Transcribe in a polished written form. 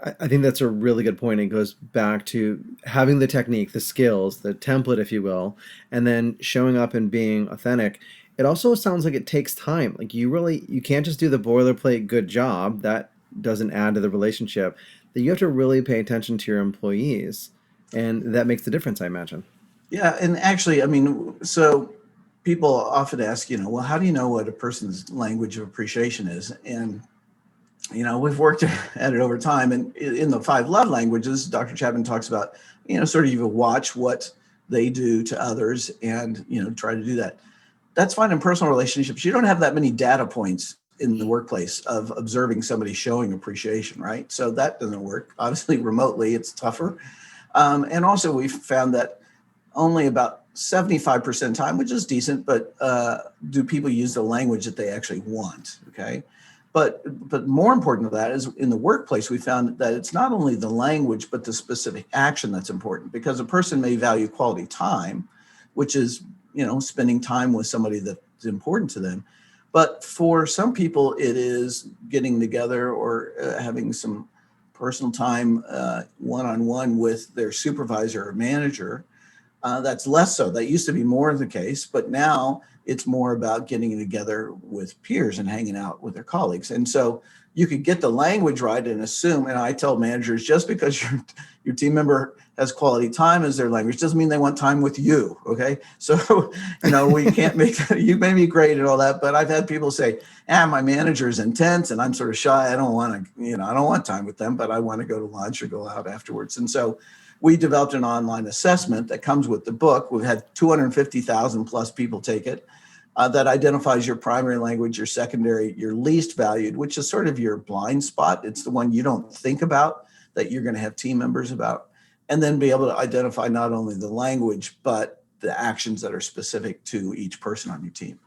I think that's a really good point. It goes back to having the technique, the skills, the template, if you will, and then showing up and being authentic. It also sounds like it takes time. Like you can't just do the boilerplate good job. That doesn't add to the relationship. That you have to really pay attention to your employees, and that makes the difference, I imagine. Yeah, and actually, I mean, so people often ask, well, how do you know what a person's language of appreciation is? And we've worked at it over time. And in the five love languages, Dr. Chapman talks about, sort of you watch what they do to others and, try to do that. That's fine in personal relationships. You don't have that many data points in the workplace of observing somebody showing appreciation, right? So that doesn't work. Obviously, remotely, it's tougher. And also, we've found that only about 75% of the time, which is decent, but do people use the language that they actually want, okay? But more important to that is in the workplace, we found that it's not only the language, but the specific action that's important, because a person may value quality time, which is, spending time with somebody that's important to them. But for some people, it is getting together or having some personal time one-on-one with their supervisor or manager. That's less so. That used to be more the case, but now it's more about getting together with peers and hanging out with their colleagues. And so you could get the language right and assume, and I tell managers, just because your team member has quality time as their language doesn't mean they want time with you. Okay. So, we can't make, you may be great and all that, but I've had people say, my manager is intense and I'm sort of shy. I don't want to, I don't want time with them, but I want to go to lunch or go out afterwards. And so we developed an online assessment that comes with the book. We've had 250,000 plus people take it. That identifies your primary language, your secondary, your least valued, which is sort of your blind spot. It's the one you don't think about that you're going to have team members about, and then be able to identify not only the language, but the actions that are specific to each person on your team.